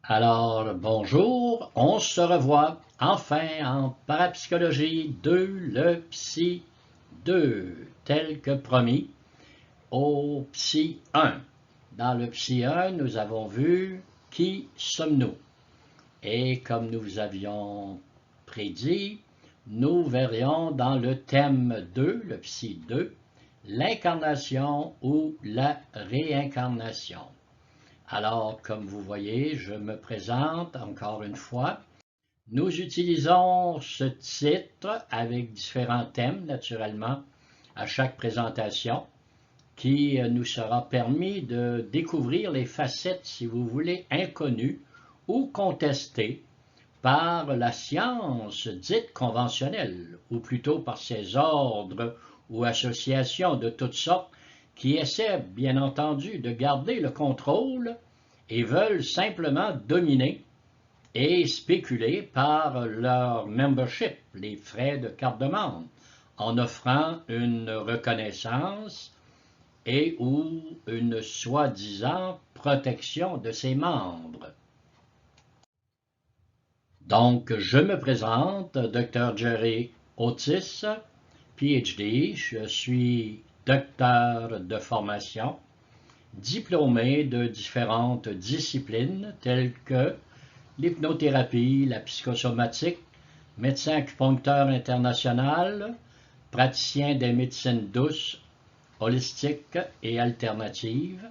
Alors, bonjour, on se revoit enfin en parapsychologie 2, le Psy 2, tel que promis, au Psy 1. Dans le Psy 1, nous avons vu qui sommes-nous. Et comme nous vous avions prédit, nous verrions dans le thème 2, le Psy 2, l'incarnation ou la réincarnation. Alors, comme vous voyez, je me présente encore une fois. Nous utilisons ce titre avec différents thèmes, naturellement, à chaque présentation, qui nous sera permis de découvrir les facettes, si vous voulez, inconnues ou contestées par la science dite conventionnelle, ou plutôt par ses ordres ou associations de toutes sortes qui essaient, bien entendu, de garder le contrôle et veulent simplement dominer et spéculer par leur membership, les frais de carte de membre, en offrant une reconnaissance et ou une soi-disant protection de ses membres. Donc, je me présente, Dr. Jerry Otis, PhD, je suis docteur de formation, diplômé de différentes disciplines telles que l'hypnothérapie, la psychosomatique, médecin acupuncteur international, praticien des médecines douces, holistiques et alternatives,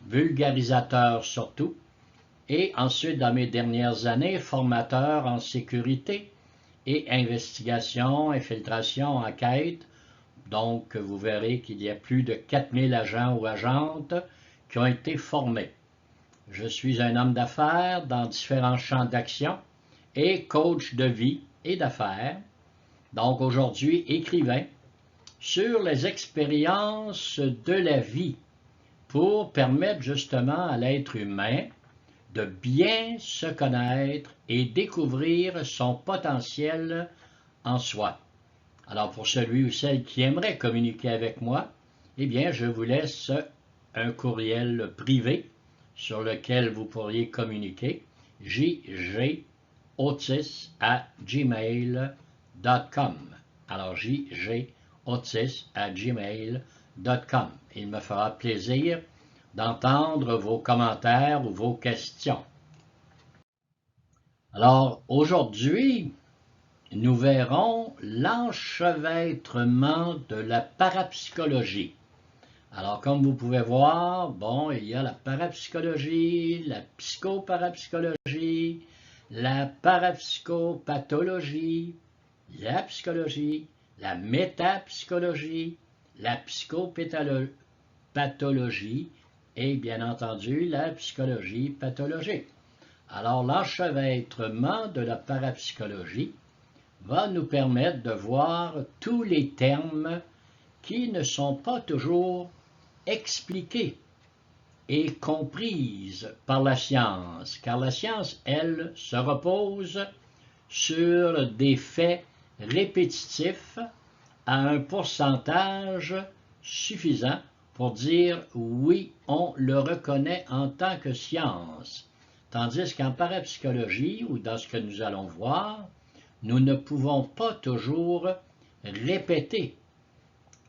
vulgarisateur surtout, et ensuite, dans mes dernières années, formateur en sécurité et investigation, infiltration, enquête. Donc, vous verrez qu'il y a plus de 4000 agents ou agentes qui ont été formés. Je suis un homme d'affaires dans différents champs d'action et coach de vie et d'affaires. Donc, aujourd'hui, écrivain sur les expériences de la vie pour permettre justement à l'être humain de bien se connaître et découvrir son potentiel en soi. Alors pour celui ou celle qui aimerait communiquer avec moi, eh bien je vous laisse un courriel privé sur lequel vous pourriez communiquer, jgotis@gmail.com. Alors jgotis@gmail.com. Il me fera plaisir d'entendre vos commentaires ou vos questions. Alors, aujourd'hui, nous verrons l'enchevêtrement de la parapsychologie. Alors, comme vous pouvez voir, bon, il y a la parapsychologie, la psychoparapsychologie, la parapsychopathologie, la psychologie, la métapsychologie, la psychopathologie et bien entendu la psychologie pathologique. Alors l'enchevêtrement de la parapsychologie va nous permettre de voir tous les termes qui ne sont pas toujours expliquées et comprises par la science, car la science, elle, se repose sur des faits répétitifs à un pourcentage suffisant pour dire oui, on le reconnaît en tant que science. Tandis qu'en parapsychologie, ou dans ce que nous allons voir, nous ne pouvons pas toujours répéter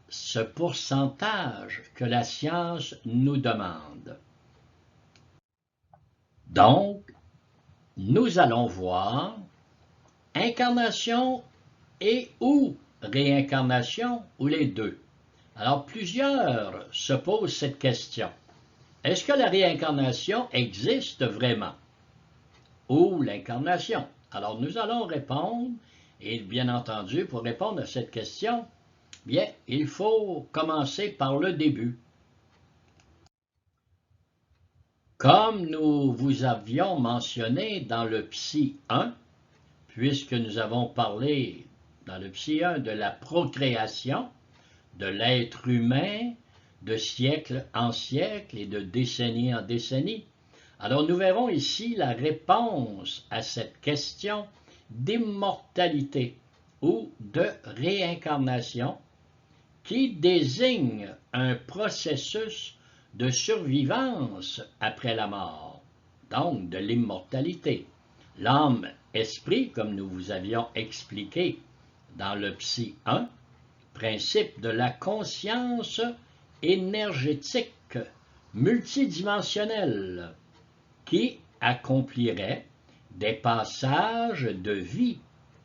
ce pourcentage que la science nous demande. Donc, nous allons voir incarnation et ou réincarnation, ou les deux. Alors, plusieurs se posent cette question. Est-ce que la réincarnation existe vraiment? Ou l'incarnation? Alors, nous allons répondre, et bien entendu, pour répondre à cette question, bien, il faut commencer par le début. Comme nous vous avions mentionné dans le Psy 1, puisque nous avons parlé dans le Psy 1 de la procréation de l'être humain de siècle en siècle et de décennie en décennie, alors nous verrons ici la réponse à cette question d'immortalité ou de réincarnation qui désigne un processus de survivance après la mort. donc de l'immortalité. L'âme-esprit, comme nous vous avions expliqué dans le Psy 1, principe de la conscience énergétique multidimensionnelle qui accomplirait des passages de vie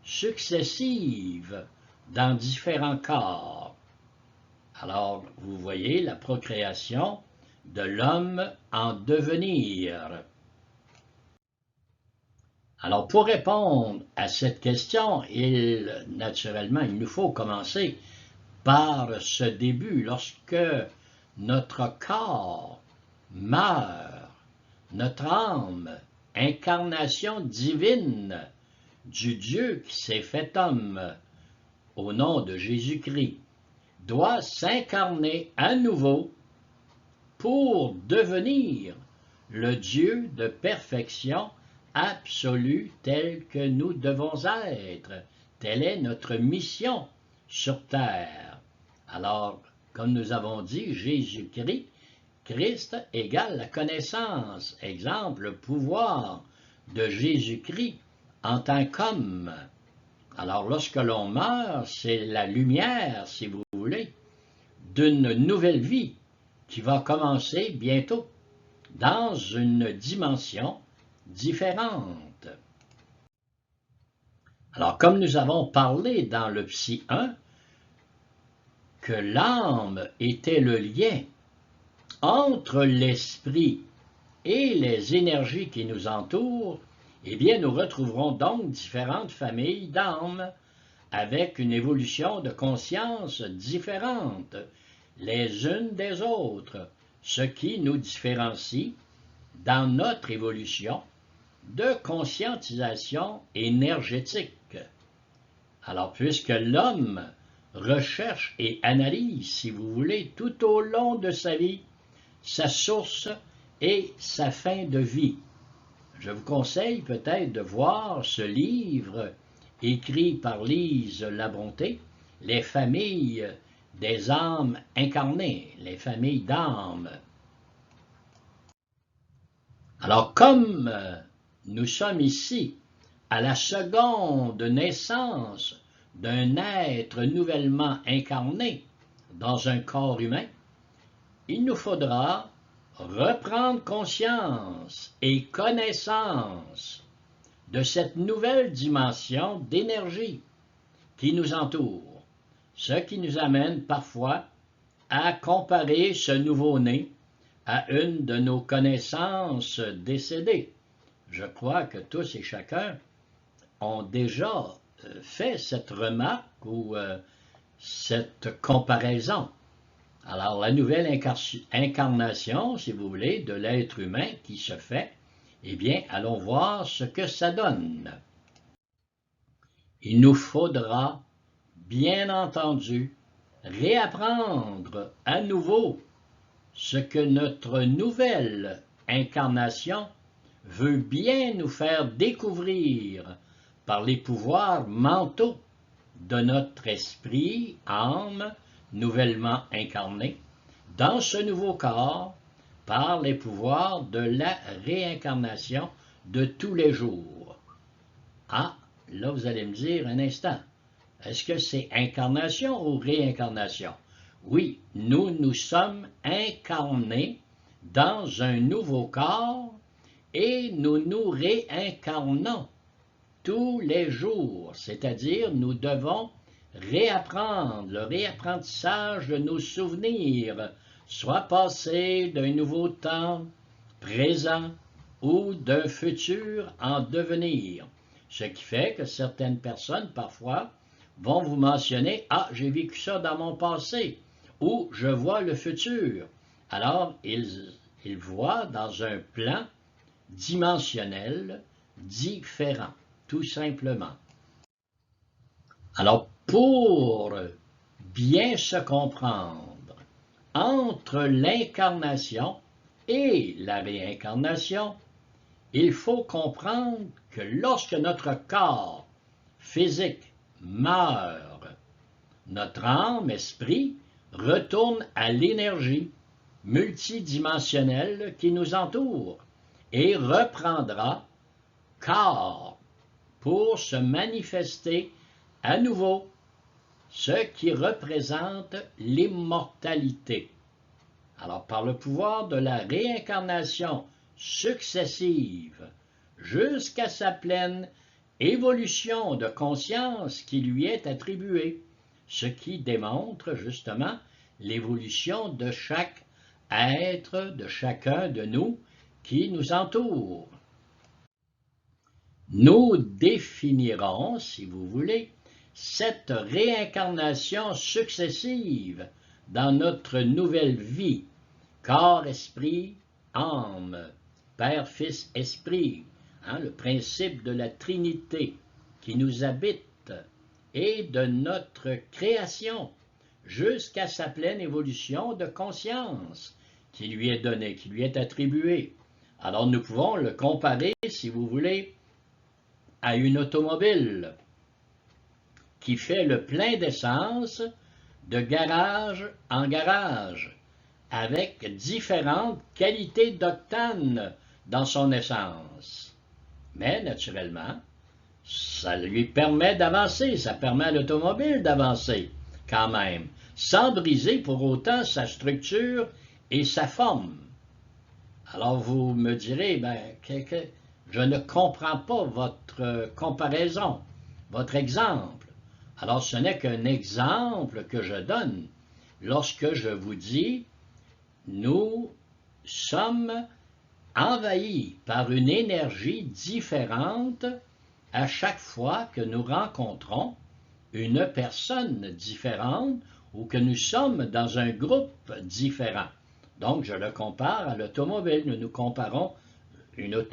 successives dans différents corps. Alors, vous voyez la procréation de l'homme en devenir. Alors, pour répondre à cette question, naturellement, il nous faut commencer par ce début. Lorsque notre corps meurt, notre âme, incarnation divine du Dieu qui s'est fait homme au nom de Jésus-Christ, doit s'incarner à nouveau pour devenir le Dieu de perfection absolue tel que nous devons être. Telle est notre mission sur terre. Alors, comme nous avons dit, Jésus-Christ, Christ égale la connaissance. Exemple, le pouvoir de Jésus-Christ en tant qu'homme. Alors, lorsque l'on meurt, c'est la lumière, si vous voulez, d'une nouvelle vie qui va commencer bientôt dans une dimension différente. Alors, comme nous avons parlé dans le Psy 1, que l'âme était le lien entre l'esprit et les énergies qui nous entourent, eh bien, nous retrouverons donc différentes familles d'âmes avec une évolution de conscience différente les unes des autres, ce qui nous différencie dans notre évolution de conscientisation énergétique. Alors, puisque l'homme recherche et analyse, si vous voulez, tout au long de sa vie, sa source et sa fin de vie, je vous conseille peut-être de voir ce livre écrit par Lise Labonté, Les familles des âmes incarnées, les familles d'âmes. Alors, comme nous sommes ici à la seconde naissance d'un être nouvellement incarné dans un corps humain, il nous faudra reprendre conscience et connaissance de cette nouvelle dimension d'énergie qui nous entoure, ce qui nous amène parfois à comparer ce nouveau-né à une de nos connaissances décédées. Je crois que tous et chacun ont déjà fait cette remarque ou cette comparaison. Alors, la nouvelle incarnation, si vous voulez, de l'être humain qui se fait, eh bien, allons voir ce que ça donne. Il nous faudra, bien entendu, réapprendre à nouveau ce que notre nouvelle incarnation veut bien nous faire découvrir par les pouvoirs mentaux de notre esprit, âme, nouvellement incarné, dans ce nouveau corps, par les pouvoirs de la réincarnation de tous les jours. Ah, là vous allez me dire un instant, est-ce que c'est incarnation ou réincarnation? Oui, nous sommes incarnés dans un nouveau corps et nous nous réincarnons tous les jours, c'est-à-dire nous devons réapprendre le réapprentissage de nos souvenirs, soit passés d'un nouveau temps, présent ou d'un futur en devenir. Ce qui fait que certaines personnes, parfois, vont vous mentionner « Ah, j'ai vécu ça dans mon passé » ou « Je vois le futur ». Alors, ils voient dans un plan dimensionnel différent, tout simplement. Alors, pour bien se comprendre entre l'incarnation et la réincarnation, il faut comprendre que lorsque notre corps physique meurt, notre âme, esprit, retourne à l'énergie multidimensionnelle qui nous entoure et reprendra corps pour se manifester à nouveau, ce qui représente l'immortalité. Alors, par le pouvoir de la réincarnation successive jusqu'à sa pleine évolution de conscience qui lui est attribuée, ce qui démontre justement l'évolution de chaque être, de chacun de nous qui nous entoure. Nous définirons, si vous voulez, cette réincarnation successive dans notre nouvelle vie, corps, esprit, âme, Père, Fils, Esprit, le principe de la Trinité qui nous habite et de notre création jusqu'à sa pleine évolution de conscience qui lui est donnée, qui lui est attribuée. Alors nous pouvons le comparer, si vous voulez, à une automobile qui fait le plein d'essence de garage en garage, avec différentes qualités d'octane dans son essence. Mais naturellement, ça lui permet d'avancer, ça permet à l'automobile d'avancer quand même, sans briser pour autant sa structure et sa forme. Alors vous me direz, je ne comprends pas votre comparaison, votre exemple. Alors ce n'est qu'un exemple que je donne lorsque je vous dis, nous sommes envahis par une énergie différente à chaque fois que nous rencontrons une personne différente ou que nous sommes dans un groupe différent. Donc, je le compare à l'automobile. Nous nous comparons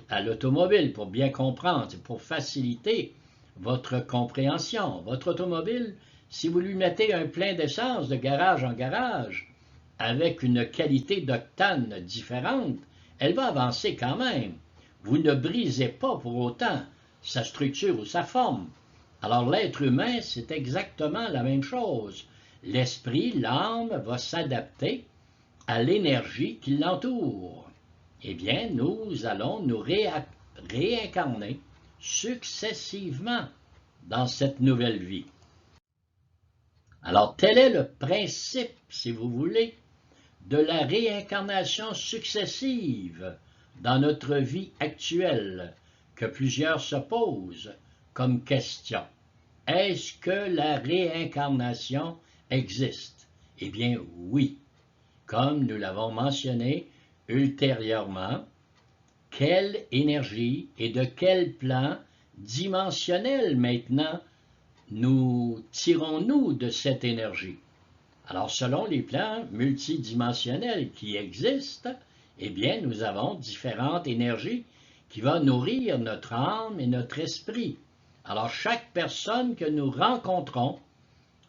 à l'automobile pour bien comprendre, pour faciliter votre compréhension. Votre automobile, si vous lui mettez un plein d'essence de garage en garage, avec une qualité d'octane différente, elle va avancer quand même. Vous ne brisez pas pour autant sa structure ou sa forme. Alors l'être humain, c'est exactement la même chose. L'esprit, l'âme va s'adapter à l'énergie qui l'entoure. Eh bien, nous allons nous réincarner successivement dans cette nouvelle vie. Alors, tel est le principe, si vous voulez, de la réincarnation successive dans notre vie actuelle que plusieurs se posent comme question. Est-ce que la réincarnation existe? Eh bien, oui. Comme nous l'avons mentionné ultérieurement, quelle énergie et de quel plan dimensionnel maintenant nous tirons-nous de cette énergie? Alors, selon les plans multidimensionnels qui existent, eh bien, nous avons différentes énergies qui vont nourrir notre âme et notre esprit. Alors, chaque personne que nous rencontrons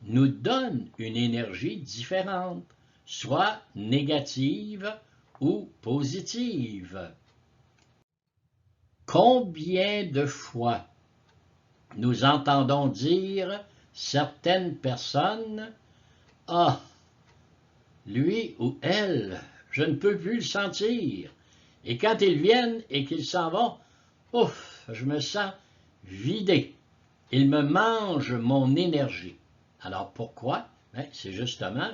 nous donne une énergie différente, soit négative ou positive. Combien de fois nous entendons dire certaines personnes « Ah, lui ou elle, je ne peux plus le sentir. » Et quand ils viennent et qu'ils s'en vont, « Ouf, je me sens vidé. Il me mange mon énergie. » Alors pourquoi? C'est justement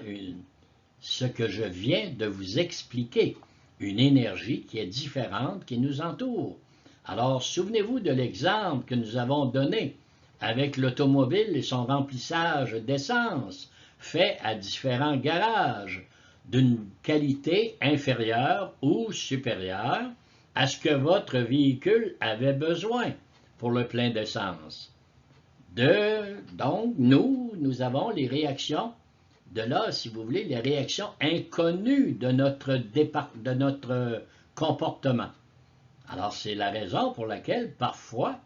ce que je viens de vous expliquer. Une énergie qui est différente, qui nous entoure. Alors souvenez-vous de l'exemple que nous avons donné avec l'automobile et son remplissage d'essence, fait à différents garages, d'une qualité inférieure ou supérieure à ce que votre véhicule avait besoin pour le plein d'essence. Donc, nous avons les réactions, de là, si vous voulez, les réactions inconnues de notre comportement. Alors, c'est la raison pour laquelle, parfois,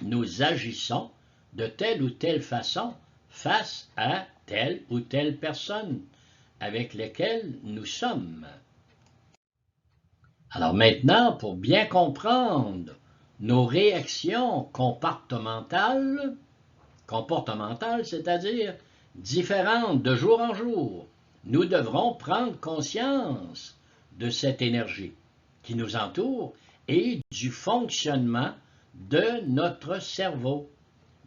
nous agissons de telle ou telle façon face à telle ou telle personne avec lesquelles nous sommes. Alors maintenant, pour bien comprendre nos réactions comportementales, c'est-à-dire différentes de jour en jour, nous devrons prendre conscience de cette énergie qui nous entoure et du fonctionnement de notre cerveau.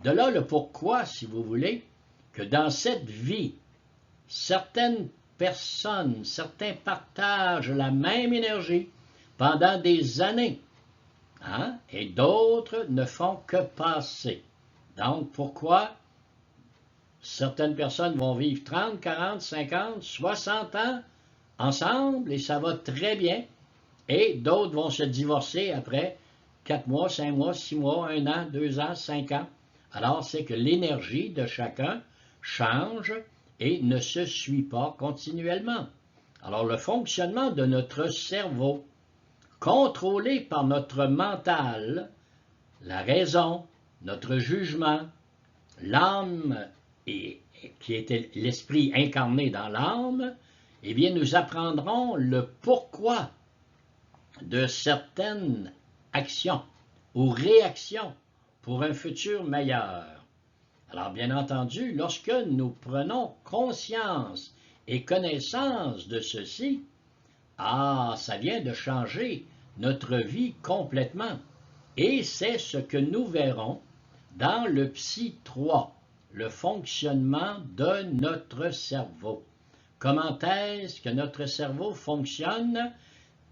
De là le pourquoi, si vous voulez, que dans cette vie, certaines personnes, certains partagent la même énergie pendant des années, hein, et d'autres ne font que passer. Donc, pourquoi certaines personnes vont vivre 30, 40, 50, 60 ans ensemble et ça va très bien, et d'autres vont se divorcer après 4 mois, 5 mois, 6 mois, 1 an, 2 ans, 5 ans. Alors, c'est que l'énergie de chacun change et ne se suit pas continuellement. Alors, le fonctionnement de notre cerveau, contrôlé par notre mental, la raison, notre jugement, l'âme, qui était l'esprit incarné dans l'âme, eh bien, nous apprendrons le pourquoi de certaines actions ou réactions pour un futur meilleur. Alors, bien entendu, lorsque nous prenons conscience et connaissance de ceci, ça vient de changer notre vie complètement. Et c'est ce que nous verrons dans le Psy 3, le fonctionnement de notre cerveau. Comment est-ce que notre cerveau fonctionne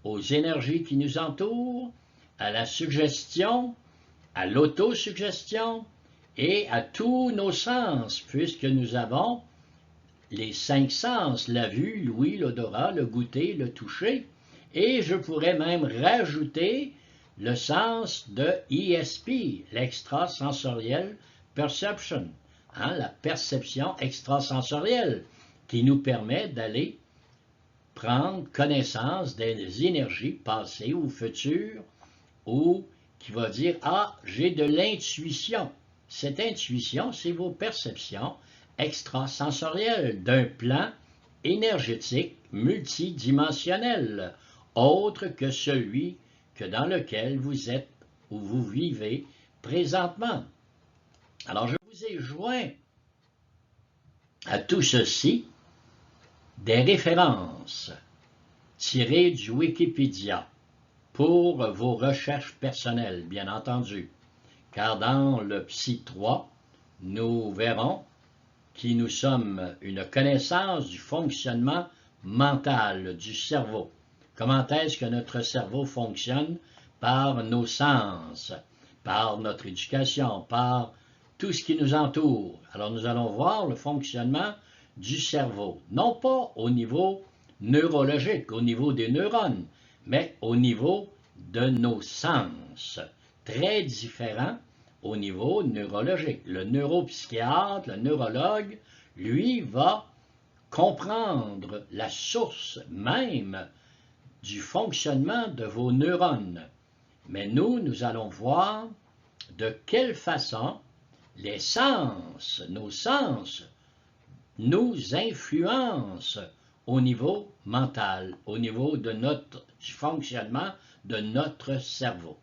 aux énergies qui nous entourent, à la suggestion, à l'autosuggestion et à tous nos sens, puisque nous avons les 5 sens, la vue, l'ouïe, l'odorat, le goûter, le toucher, et je pourrais même rajouter le sens de ESP, l'extrasensoriel perception, hein, la perception extrasensorielle, qui nous permet d'aller prendre connaissance des énergies passées ou futures, ou qui va dire « Ah, j'ai de l'intuition ». Cette intuition, c'est vos perceptions extrasensorielles d'un plan énergétique multidimensionnel, autre que celui dans lequel vous êtes ou vous vivez présentement. Alors, je vous ai joint à tout ceci des références tirées du Wikipédia pour vos recherches personnelles, bien entendu, car dans le Psy 3, nous verrons qui nous sommes une connaissance du fonctionnement mental du cerveau. Comment est-ce que notre cerveau fonctionne par nos sens, par notre éducation, par tout ce qui nous entoure. Alors nous allons voir le fonctionnement du cerveau, non pas au niveau neurologique, au niveau des neurones, mais au niveau de nos sens, très différent au niveau neurologique. Le neuropsychiatre, le neurologue, lui, va comprendre la source même du fonctionnement de vos neurones. Mais nous allons voir de quelle façon les sens, nos sens, nous influencent au niveau mental, au niveau du fonctionnement de notre cerveau.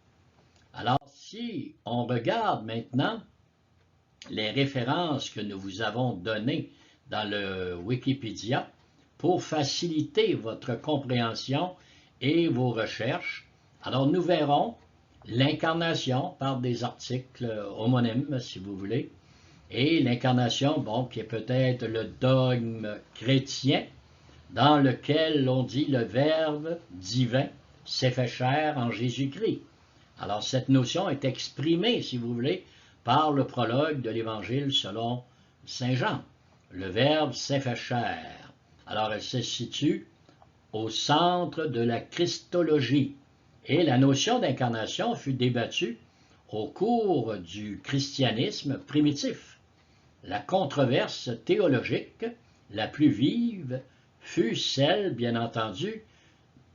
Alors, si on regarde maintenant les références que nous vous avons données dans le Wikipédia pour faciliter votre compréhension et vos recherches, alors nous verrons l'incarnation par des articles homonymes, si vous voulez, et l'incarnation, bon, qui est peut-être le dogme chrétien, dans lequel on dit le Verbe divin s'est fait chair en Jésus-Christ. Alors, cette notion est exprimée, si vous voulez, par le prologue de l'Évangile selon Saint Jean. Le Verbe s'est fait chair. Alors, elle se situe au centre de la Christologie. Et la notion d'incarnation fut débattue au cours du christianisme primitif. La controverse théologique la plus vive fut celle, bien entendu,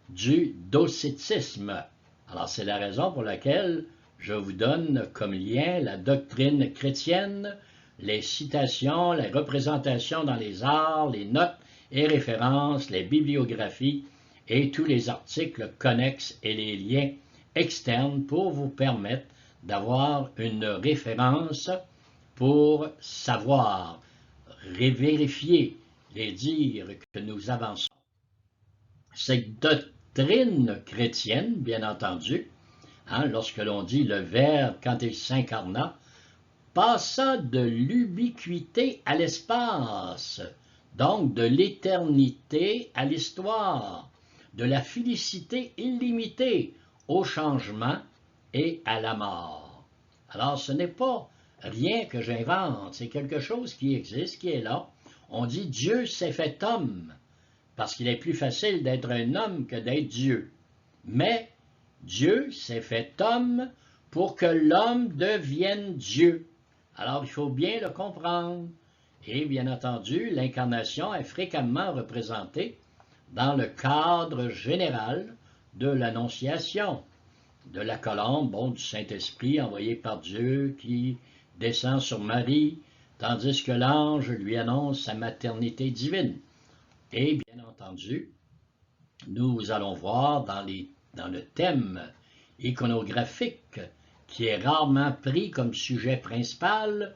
du docétisme. Alors, c'est la raison pour laquelle je vous donne comme lien la doctrine chrétienne, les citations, les représentations dans les arts, les notes et références, les bibliographies et tous les articles connexes et les liens externes pour vous permettre d'avoir une référence pour savoir, vérifier les dires que nous avançons. Cette doctrine chrétienne, bien entendu, hein, lorsque l'on dit le Verbe, quand il s'incarna, passa de l'ubiquité à l'espace, donc de l'éternité à l'histoire, de la félicité illimitée au changement et à la mort. Alors ce n'est pas rien que j'invente, c'est quelque chose qui existe, qui est là. On dit Dieu s'est fait homme, parce qu'il est plus facile d'être un homme que d'être Dieu. Mais Dieu s'est fait homme pour que l'homme devienne Dieu. Alors il faut bien le comprendre. Et bien entendu, l'incarnation est fréquemment représentée dans le cadre général de l'Annonciation, de la colombe, bon, du Saint-Esprit envoyé par Dieu qui descend sur Marie, tandis que l'ange lui annonce sa maternité divine. Et bien entendu, nous allons voir dans le thème iconographique, qui est rarement pris comme sujet principal,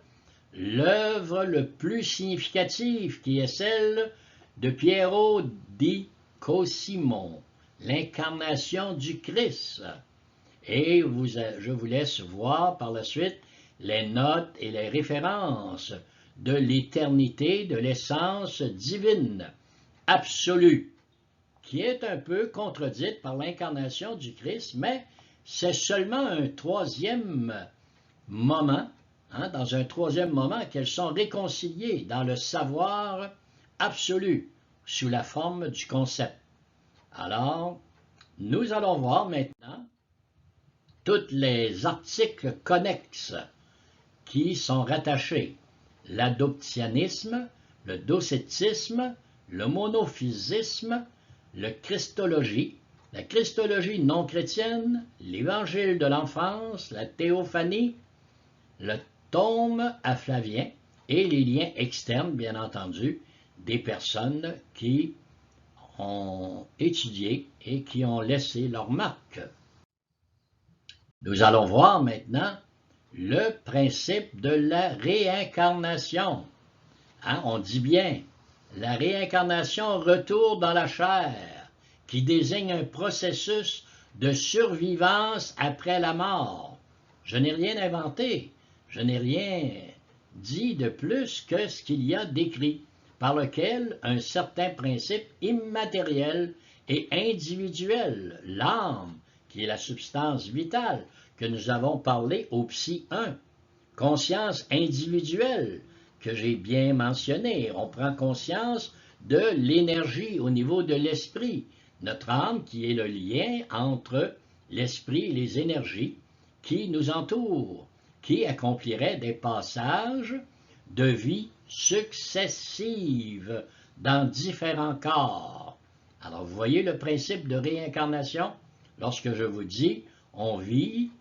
l'œuvre le plus significative, qui est celle de Piero di Cosimo, l'incarnation du Christ. Et je vous laisse voir par la suite les notes et les références de l'éternité, de l'essence divine, absolue, qui est un peu contredite par l'incarnation du Christ, mais c'est seulement un troisième moment, hein, dans un troisième moment qu'elles sont réconciliées dans le savoir absolu, sous la forme du concept. Alors, nous allons voir maintenant tous les articles connexes qui sont rattachés. L'adoptionnisme, le docétisme, le monophysisme, le christologie, la christologie non chrétienne, l'évangile de l'enfance, la théophanie, le tome à Flavien et les liens externes, bien entendu, des personnes qui ont étudié et qui ont laissé leur marque. Nous allons voir maintenant le principe de la réincarnation. Hein, on dit bien, la réincarnation retour dans la chair, qui désigne un processus de survivance après la mort. Je n'ai rien inventé, je n'ai rien dit de plus que ce qu'il y a décrit, par lequel un certain principe immatériel et individuel, l'âme, qui est la substance vitale, que nous avons parlé au Psy 1, conscience individuelle, que j'ai bien mentionné. On prend conscience de l'énergie au niveau de l'esprit, notre âme qui est le lien entre l'esprit et les énergies qui nous entourent, qui accomplirait des passages de vie successives dans différents corps. Alors, vous voyez le principe de réincarnation? Lorsque je vous dis, on vit,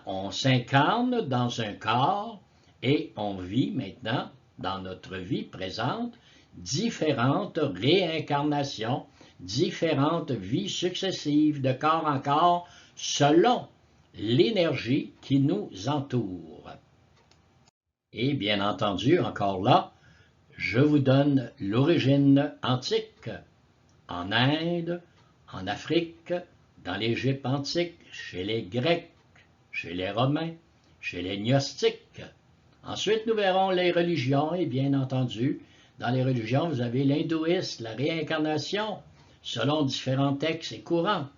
on s'incarne dans un corps et on vit maintenant, dans notre vie présente, différentes réincarnations, différentes vies successives de corps en corps, selon l'énergie qui nous entoure. Et bien entendu, encore là, je vous donne l'origine antique, en Inde, en Afrique, dans l'Égypte antique, chez les Grecs, chez les Romains, chez les Gnostiques. Ensuite, nous verrons les religions, et bien entendu, dans les religions, vous avez l'hindouisme, la réincarnation, selon différents textes et courants.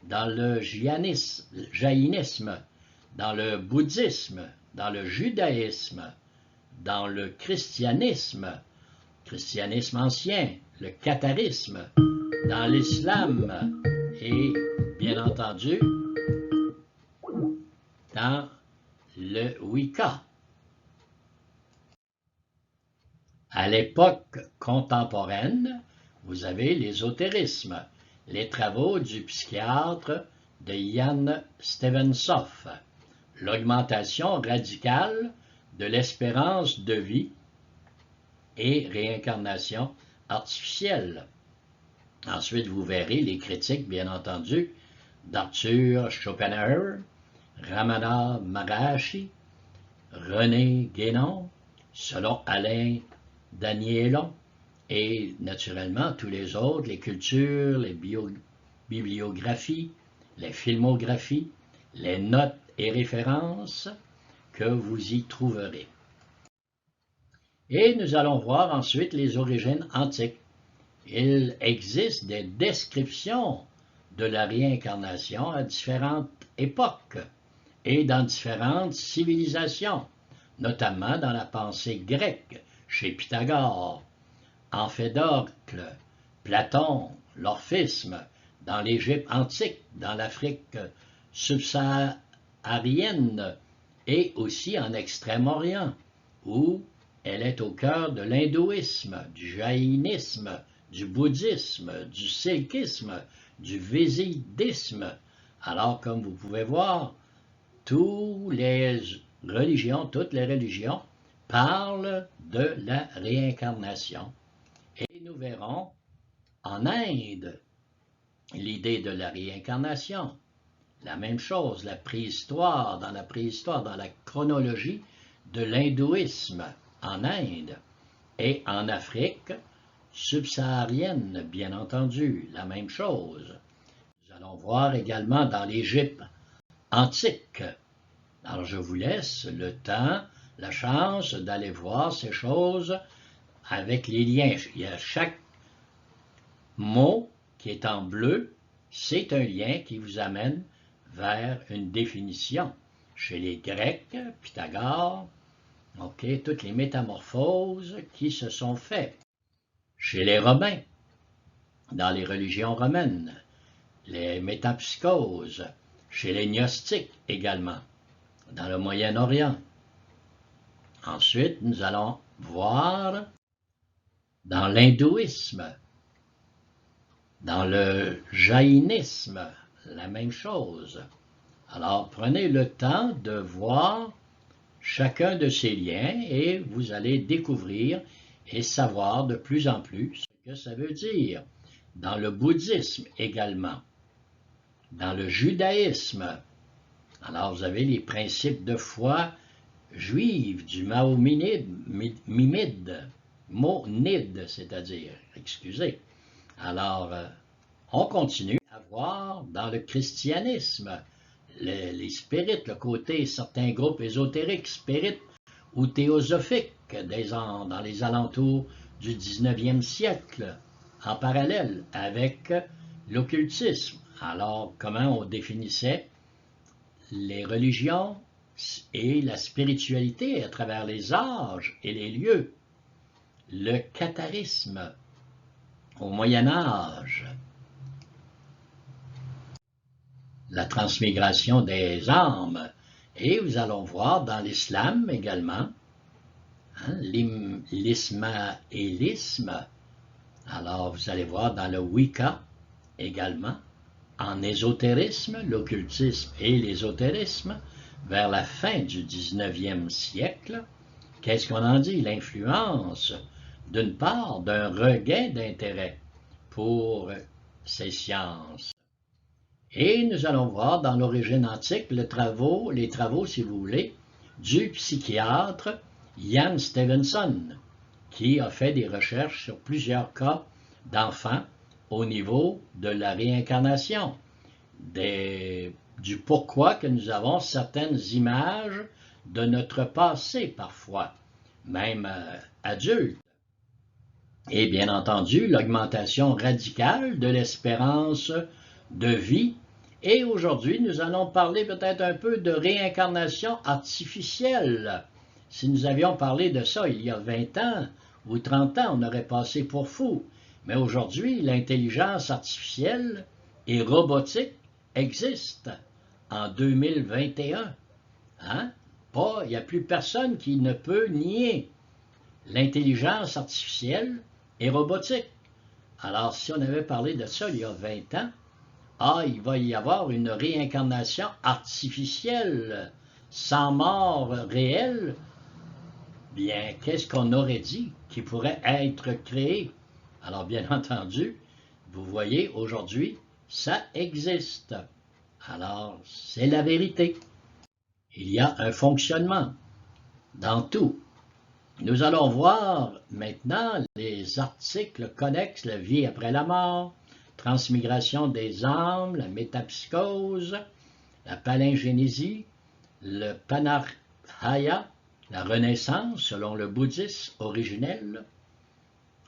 Dans le jaïnisme, dans le bouddhisme, dans le judaïsme, dans le christianisme ancien, le catharisme, dans l'islam et, bien entendu, dans le Wicca. À l'époque contemporaine, vous avez l'ésotérisme, les travaux du psychiatre de Jan Stevensoff, l'augmentation radicale de l'espérance de vie et réincarnation artificielle. Ensuite, vous verrez les critiques, bien entendu, d'Arthur Schopenhauer, Ramana Maharshi, René Guénon, selon Alain Danielon, et naturellement tous les autres, les cultures, les bibliographies, les filmographies, les notes et références que vous y trouverez. Et nous allons voir ensuite les origines antiques. Il existe des descriptions de la réincarnation à différentes époques et dans différentes civilisations, notamment dans la pensée grecque, chez Pythagore, Emphédocle, Platon, l'orphisme, dans l'Égypte antique, dans l'Afrique subsaharienne et aussi en Extrême-Orient, où elle est au cœur de l'hindouisme, du jaïnisme, du bouddhisme, du sikhisme, du vésidisme. Alors, comme vous pouvez voir, toutes les religions parlent de la réincarnation. Et nous verrons en Inde l'idée de la réincarnation. La même chose, la préhistoire, dans la chronologie de l'hindouisme en Inde et en Afrique subsaharienne, bien entendu, la même chose. Nous allons voir également dans l'Égypte antique. Alors je vous laisse le temps, la chance d'aller voir ces choses avec les liens. Il y a chaque mot qui est en bleu, c'est un lien qui vous amène vers une définition. Chez les Grecs, Pythagore, toutes les métamorphoses qui se sont faites. Chez les Romains, dans les religions romaines, les métapsychoses, chez les gnostiques également, dans le Moyen-Orient. Ensuite, nous allons voir dans l'hindouisme, dans le jaïnisme, la même chose. Alors, prenez le temps de voir chacun de ces liens et vous allez découvrir et savoir de plus en plus ce que ça veut dire. Dans le bouddhisme également, dans le judaïsme. Alors, vous avez les principes de foi juive du mahoménide, c'est-à-dire, excusez. Alors, on continue à voir dans le christianisme les spirites, le côté certains groupes ésotériques, spirites ou théosophiques dans les alentours du 19e siècle, en parallèle avec l'occultisme. Alors, comment on définissait les religions et la spiritualité à travers les âges et les lieux. Le catharisme au Moyen Âge. La transmigration des âmes. Et nous allons voir dans l'islam également, l'ismaélisme. Alors, vous allez voir dans le Wicca également, en ésotérisme, l'occultisme et l'ésotérisme, vers la fin du 19e siècle. Qu'est-ce qu'on en dit? L'influence, d'une part, d'un regain d'intérêt pour ces sciences. Et nous allons voir dans l'origine antique les travaux, si vous voulez, du psychiatre Jan Stevenson, qui a fait des recherches sur plusieurs cas d'enfants au niveau de la réincarnation, du pourquoi que nous avons certaines images de notre passé parfois, même adulte. Et bien entendu, l'augmentation radicale de l'espérance de vie. Et aujourd'hui, nous allons parler peut-être un peu de réincarnation artificielle. Si nous avions parlé de ça il y a 20 ans ou 30 ans, on aurait passé pour fou. Mais aujourd'hui, l'intelligence artificielle et robotique existe en 2021. Il n'y a plus personne qui ne peut nier l'intelligence artificielle et robotique. Alors, si on avait parlé de ça il y a 20 ans, il va y avoir une réincarnation artificielle, sans mort réelle. Bien, qu'est-ce qu'on aurait dit qui pourrait être créé? Alors, bien entendu, vous voyez, aujourd'hui, ça existe. Alors, c'est la vérité. Il y a un fonctionnement dans tout. Nous allons voir maintenant les articles connexes, la vie après la mort, transmigration des âmes, la métapsychose, la palingénésie, le panarhaya, la renaissance selon le bouddhisme originel,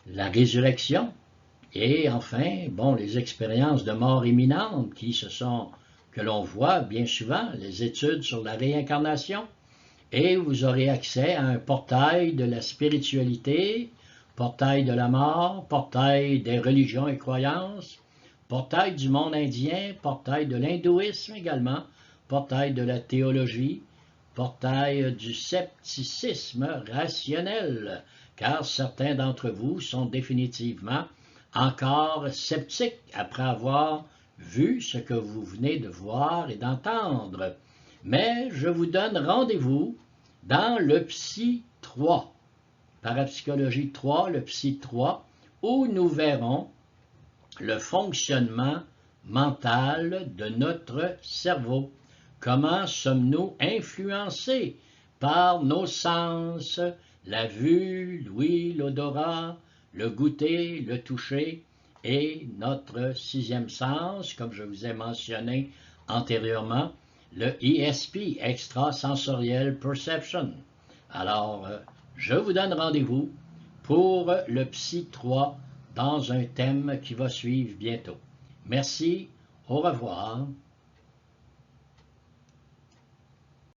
la résurrection, et enfin, bon, les expériences de mort imminente que l'on voit bien souvent, les études sur la réincarnation, et vous aurez accès à un portail de la spiritualité, portail de la mort, portail des religions et croyances, portail du monde indien, portail de l'hindouisme également, portail de la théologie, portail du scepticisme rationnel, car certains d'entre vous sont définitivement encore sceptiques après avoir vu ce que vous venez de voir et d'entendre. Mais je vous donne rendez-vous dans le Psy 3, Parapsychologie 3, le Psy 3, où nous verrons le fonctionnement mental de notre cerveau. Comment sommes-nous influencés par nos sens, la vue, l'ouïe, l'odorat, le goûter, le toucher et notre sixième sens, comme je vous ai mentionné antérieurement, le ESP, Extrasensorial Perception. Alors, je vous donne rendez-vous pour le Psy 3 dans un thème qui va suivre bientôt. Merci, au revoir.